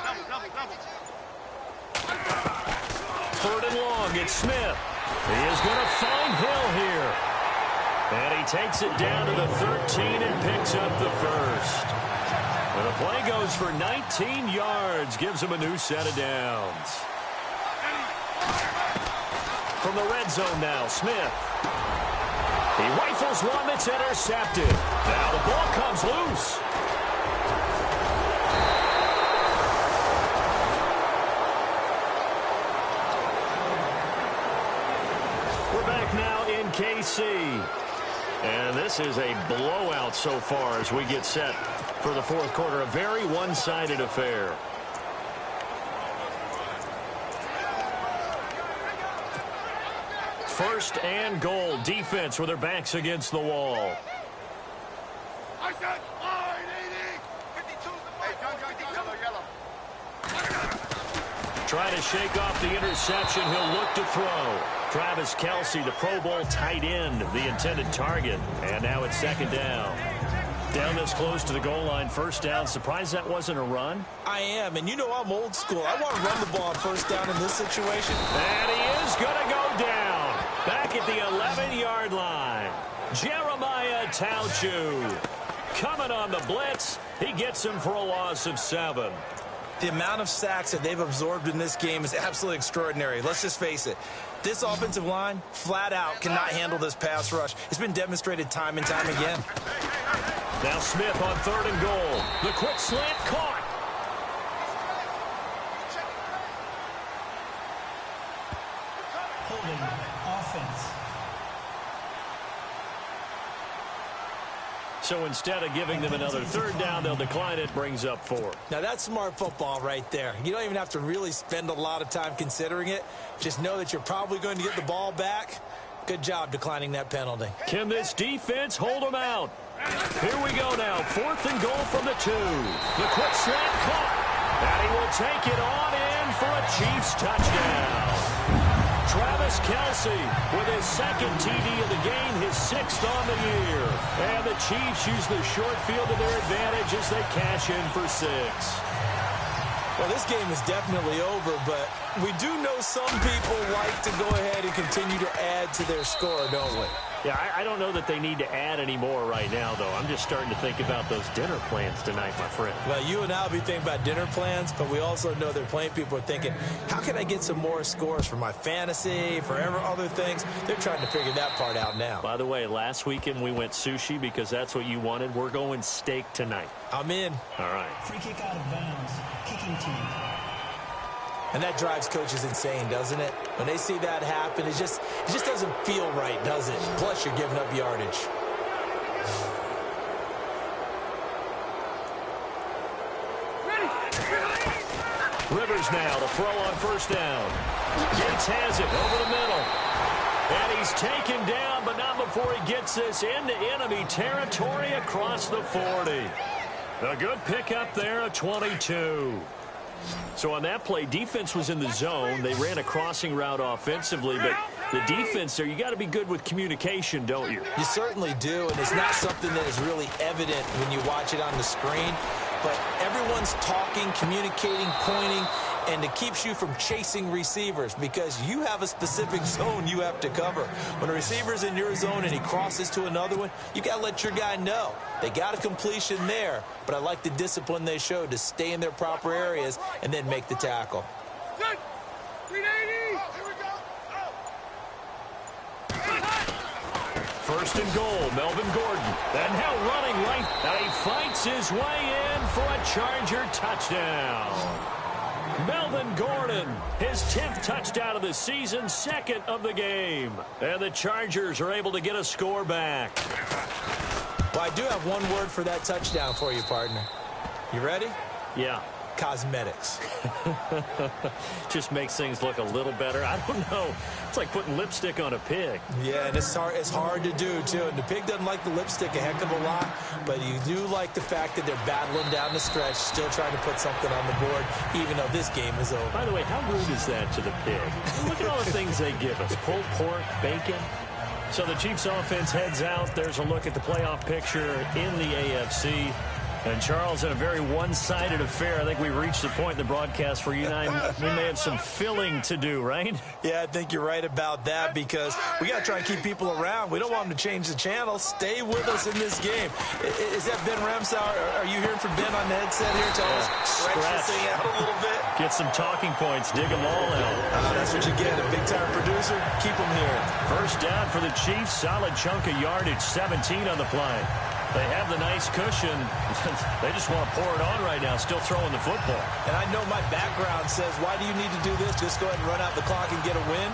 3rd and long, it's Smith. He is going to find Hill here. And he takes it down to the 13 and picks up the first. And the play goes for 19 yards, gives him a new set of downs. From the red zone now, Smith. He rifles one that's intercepted. Now the ball comes loose. We're back now in KC. And this is a blowout so far as we get set for the 4th quarter. A very one-sided affair. First and goal. Defense with their backs against the wall. Trying to shake off the interception. He'll look to throw. Travis Kelce, the Pro Bowl tight end, the intended target. And now it's 2nd down. Down this close to the goal line, 1st down. Surprised that wasn't a run? I am, and you know I'm old school. I want to run the ball on 1st down in this situation. And he is going to go down. Back at the 11-yard line. Jeremiah Tauchu coming on the blitz. He gets him for a loss of 7. The amount of sacks that they've absorbed in this game is absolutely extraordinary. Let's just face it. This offensive line, flat out, cannot handle this pass rush. It's been demonstrated time and time again. Now Smith on 3rd and goal. The quick slant caught. Holding offense. So instead of giving them another third down, they'll decline it. Brings up 4. Now, that's smart football right there. You don't even have to really spend a lot of time considering it. Just know that you're probably going to get the ball back. Good job declining that penalty. Can this defense hold them out? Here we go now. 4th and goal from the 2. The quick slant caught. And he will take it on in for a Chiefs touchdown. Travis Kelce with his 2nd TD of the game, his 6th on the year. And the Chiefs use the short field to their advantage as they cash in for 6. Well, this game is definitely over, but we do know some people like to go ahead and continue to add to their score, don't we? Yeah, I don't know that they need to add any more right now, though. I'm just starting to think about those dinner plans tonight, my friend. Well, you and I will be thinking about dinner plans, but we also know they're playing people are thinking, how can I get some more scores for my fantasy, for other things? They're trying to figure that part out now. By the way, last weekend we went sushi because that's what you wanted. We're going steak tonight. I'm in. All right. Free kick out of bounds. Kicking team. And that drives coaches insane, doesn't it? When they see that happen, it just doesn't feel right, does it? Plus, you're giving up yardage. Rivers now to throw on 1st down. Gates has it over the middle. And he's taken down, but not before he gets this into enemy territory across the 40. A good pickup there, a 22. So on that play, defense was in the zone. They ran a crossing route offensively, but the defense there, you got to be good with communication, don't you? You certainly do, and it's not something that is really evident when you watch it on the screen. But everyone's talking, communicating, pointing, and it keeps you from chasing receivers because you have a specific zone you have to cover. When a receiver's in your zone and he crosses to another one, you got to let your guy know. They got a completion there, but I like the discipline they showed to stay in their proper areas and then make the tackle. 1st and goal, Melvin Gordon. And now running right. And he fights his way in for a Charger touchdown. Melvin Gordon, his 10th touchdown of the season, 2nd of the game. And the Chargers are able to get a score back. Well, I do have one word for that touchdown for you, partner. You ready? Yeah. Cosmetics. Just makes things look a little better. I don't know. It's like putting lipstick on a pig. Yeah, and it's hard to do, too. And the pig doesn't like the lipstick a heck of a lot, but you do like the fact that they're battling down the stretch, still trying to put something on the board, even though this game is over. By the way, how rude is that to the pig? Look at all the things they give us. Pulled pork, bacon. So the Chiefs offense heads out. There's a look at the playoff picture in the AFC. And, Charles, in a very one-sided affair, I think we've reached the point in the broadcast where you and I, we may have some filling to do, right? Yeah, I think you're right about that because we got to try and keep people around. We don't want them to change the channel. Stay with us in this game. Is that Ben Ramsau? Are you hearing from Ben on the headset here? Tell us, stretch this thing out a little bit. Get some talking points. Dig them all out. That's what you get. A big-time producer. Keep them here. 1st down for the Chiefs. Solid chunk of yardage. 17 on the play. They have the nice cushion. They just want to pour it on right now, still throwing the football. And I know my background says, why do you need to do this? Just go ahead and run out the clock and get a win.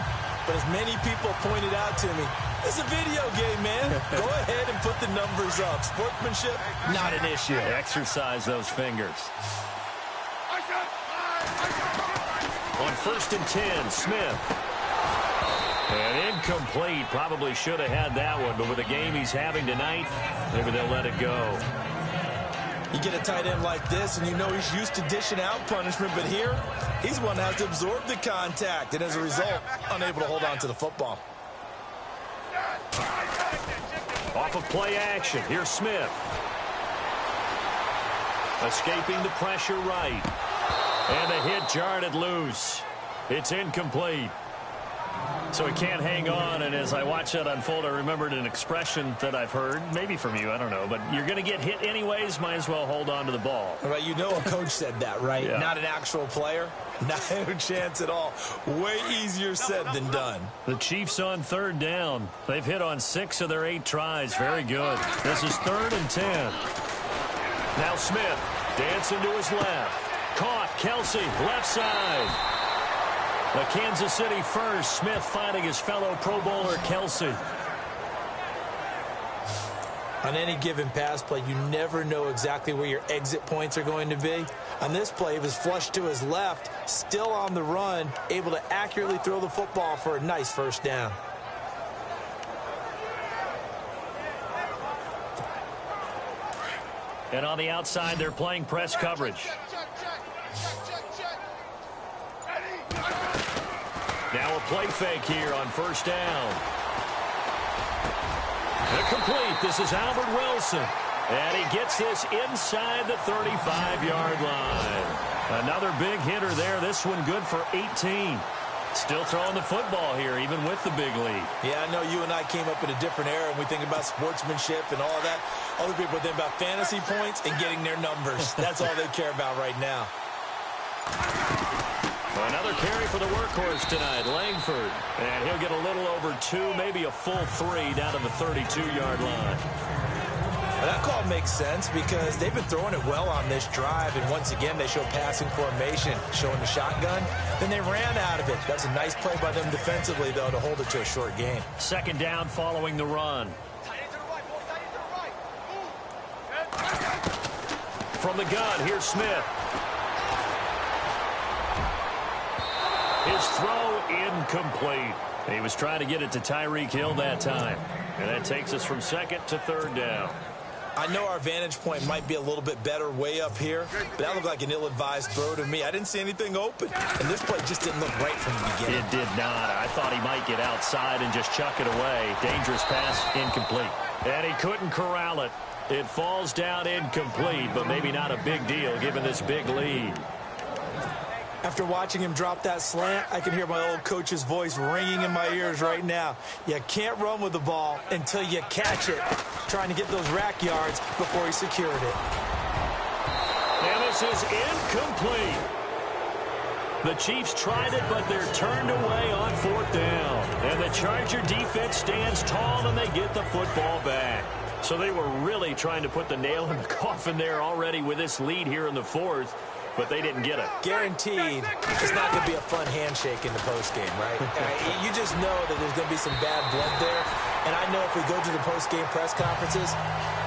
But as many people pointed out to me, it's a video game, man. Go ahead and put the numbers up. Sportsmanship, not an issue. Exercise those fingers. On 1st and 10, Smith. And incomplete. Probably should have had that one, but with the game he's having tonight, maybe they'll let it go. You get a tight end like this, and you know he's used to dishing out punishment, but here, he's one that has to absorb the contact, and as a result, unable to hold on to the football. Off of play action, here's Smith. Escaping the pressure right. And the hit jarred it loose. It's incomplete. So he can't hang on, and as I watch that unfold, I remembered an expression that I've heard, maybe from you, I don't know, but you're going to get hit anyways, might as well hold on to the ball. All right, you know a coach said that, right? Yeah. Not an actual player. No chance at all. Way easier said than done. The Chiefs on 3rd down. They've hit on 6 of their 8 tries. Very good. This is 3rd and 10. Now Smith dancing to his left. Caught. Kelce, left side. The Kansas City first. Smith finding his fellow Pro Bowler Kelce. On any given pass play, you never know exactly where your exit points are going to be. On this play, it was flushed to his left, still on the run, able to accurately throw the football for a nice first down. And on the outside, they're playing press coverage. Now a play fake here on first down. Complete. This is Albert Wilson. And he gets this inside the 35-yard line. Another big hitter there. This one good for 18. Still throwing the football here, even with the big lead. Yeah, I know you and I came up in a different era, and we think about sportsmanship and all that. Other people think about fantasy points and getting their numbers. That's all they care about right now. Another carry for the workhorse tonight, Langford. And he'll get a little over 2, maybe a full 3 down to the 32-yard line. Well, that call makes sense because they've been throwing it well on this drive, and once again they show passing formation, showing the shotgun. Then they ran out of it. That's a nice play by them defensively, though, to hold it to a short gain. Second down following the run. From the gun, here's Smith. His throw incomplete. He was trying to get it to Tyreek Hill that time. And that takes us from second to third down. I know our vantage point might be a little bit better way up here, but that looked like an ill-advised throw to me. I didn't see anything open, and this play just didn't look right from the beginning. It did not. I thought he might get outside and just chuck it away. Dangerous pass, incomplete. And he couldn't corral it. It falls down incomplete, but maybe not a big deal given this big lead. After watching him drop that slant, I can hear my old coach's voice ringing in my ears right now. You can't run with the ball until you catch it. Trying to get those rack yards before he secured it. And this is incomplete. The Chiefs tried it, but they're turned away on fourth down. And the Charger defense stands tall, and they get the football back. So they were really trying to put the nail in the coffin there already with this lead here in the fourth. But they didn't get it. Guaranteed, it's not going to be a fun handshake in the postgame, right? You just know that there's going to be some bad blood there. And I know if we go to the postgame press conferences,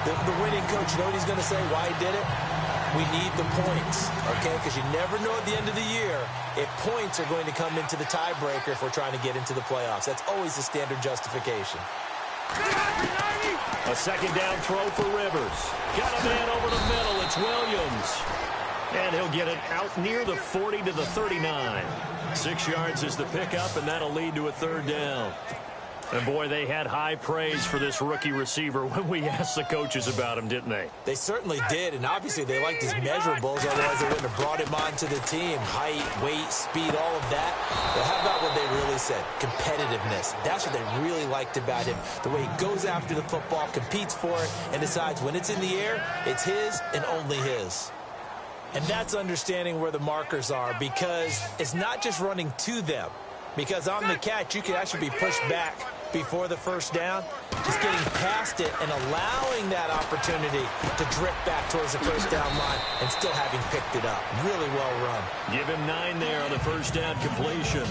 the winning coach, you know what he's going to say, why he did it? We need the points, okay? Because you never know at the end of the year if points are going to come into the tiebreaker if we're trying to get into the playoffs. That's always the standard justification. A second down throw for Rivers. Got a man over the middle. It's Williams. And he'll get it out near the 40 to the 39. 6 yards is the pickup, and that'll lead to a third down. And, boy, they had high praise for this rookie receiver when we asked the coaches about him, didn't they? They certainly did, and obviously they liked his measurables, otherwise they wouldn't have brought him onto the team. Height, weight, speed, all of that. But how about what they really said? Competitiveness. That's what they really liked about him. The way he goes after the football, competes for it, and decides when it's in the air, it's his and only his. And that's understanding where the markers are, because it's not just running to them. Because on the catch, you can actually be pushed back before the first down. Just getting past it and allowing that opportunity to drip back towards the first down line and still having picked it up. Really well run. Give him 9 there on the first down completion.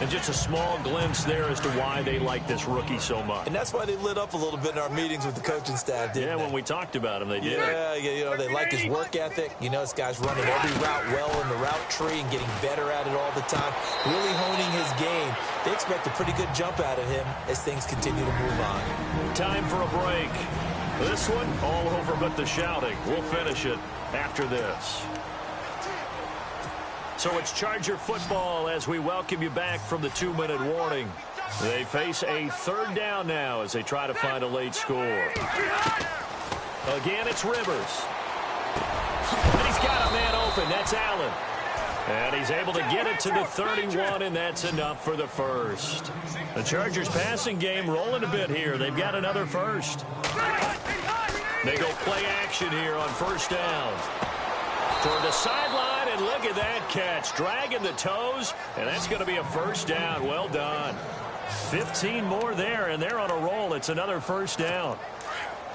And just a small glimpse there as to why they like this rookie so much. And that's why they lit up a little bit in our meetings with the coaching staff, didn't they? Yeah, when we talked about him, they did. Yeah, you know, they like his work ethic. You know, this guy's running every route well in the route tree and getting better at it all the time. Really honing his game. They expect a pretty good jump out of him as things continue to move on. Time for a break. This one, all over but the shouting. We'll finish it after this. So it's Charger football as we welcome you back from the 2-minute warning. They face a third down now as they try to find a late score. Again, it's Rivers. And he's got a man open. That's Allen. And he's able to get it to the 31, and that's enough for the first. The Chargers passing game rolling a bit here. They've got another first. They go play action here on first down. Toward the sideline, and look at that catch. Dragging the toes, and that's going to be a first down. Well done. 15 more there, and they're on a roll. It's another first down.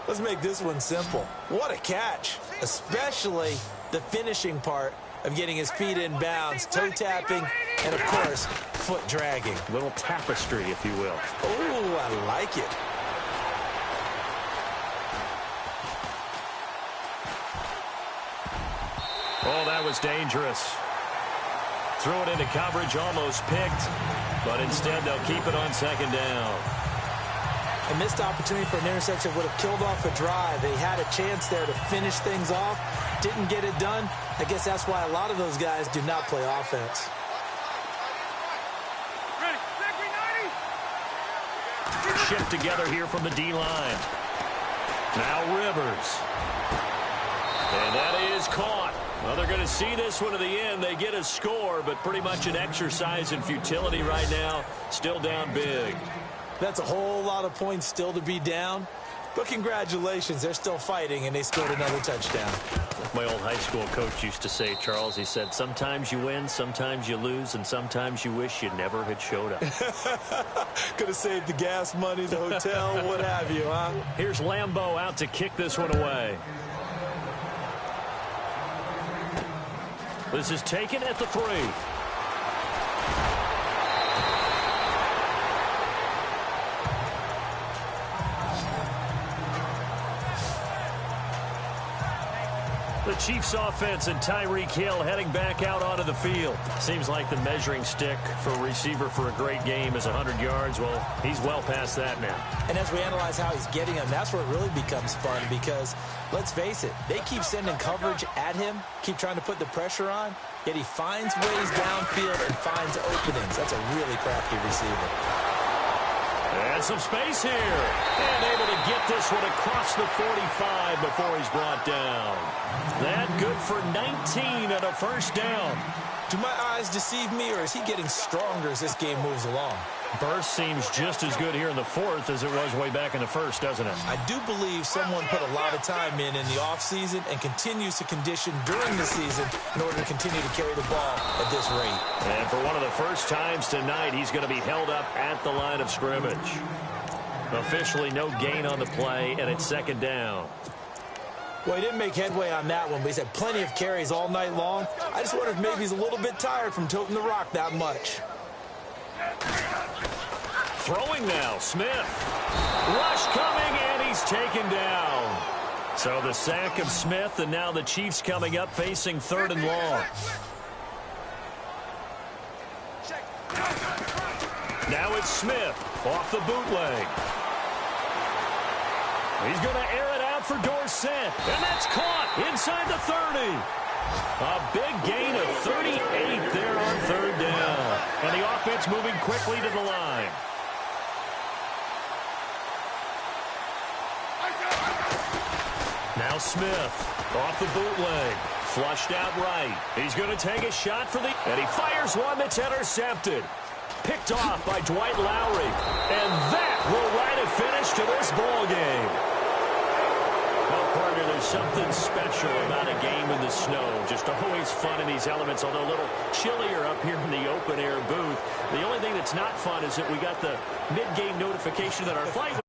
Let's make this one simple. What a catch, especially the finishing part of getting his feet in bounds, toe tapping, and, of course, foot dragging. Little tapestry, if you will. Oh, I like it. Oh, that was dangerous. Threw it into coverage, almost picked, but instead they'll keep it on second down. A missed opportunity for an interception would have killed off a drive. They had a chance there to finish things off. Didn't get it done. I guess that's why a lot of those guys do not play offense. Shift together here from the D-line. Now Rivers. And that is caught. Well, they're going to see this one to the end. They get a score, but pretty much an exercise in futility right now. Still down big. That's a whole lot of points still to be down. But congratulations, they're still fighting, and they scored another touchdown. My old high school coach used to say, Charles, he said, sometimes you win, sometimes you lose, and sometimes you wish you never had showed up. Could have saved the gas money, the hotel, what have you, huh? Here's Lambeau out to kick this one away. This is taken at the 3. The Chiefs offense and Tyreek Hill heading back out onto the field. Seems like the measuring stick for a receiver for a great game is 100 yards. Well, he's well past that now. And as we analyze how he's getting them, that's where it really becomes fun because, let's face it, they keep sending coverage at him, keep trying to put the pressure on, yet he finds ways downfield and finds openings. That's a really crafty receiver. And some space here. And able to get this one across the 45 before he's brought down. That good for 19 and a first down. Do my eyes deceive me, or is he getting stronger as this game moves along? Burst seems just as good here in the 4th as it was way back in the 1st, doesn't it? I do believe someone put a lot of time in the offseason and continues to condition during the season in order to continue to carry the ball at this rate. And for one of the first times tonight, he's going to be held up at the line of scrimmage. Officially no gain on the play, and it's second down. Well, he didn't make headway on that one, but he's had plenty of carries all night long. I just wonder if maybe he's a little bit tired from toting the rock that much. Throwing now, Smith. Rush coming, and he's taken down. So the sack of Smith, and now the Chiefs coming up facing 3rd and long. Now it's Smith off the bootleg. He's going to air it out for Dorsett, and that's caught inside the 30. A big gain of 38 there on 3rd down. And the offense moving quickly to the line. Now Smith off the bootleg. Flushed out right. He's going to take a shot for the... And he fires one that's intercepted. Picked off by Dwight Lowry. And that will write a finish to this ball game. Well, partner, there's something special about a game in the snow. Just always fun in these elements, although a little chillier up here in the open-air booth. The only thing that's not fun is that we got the mid-game notification that our flight...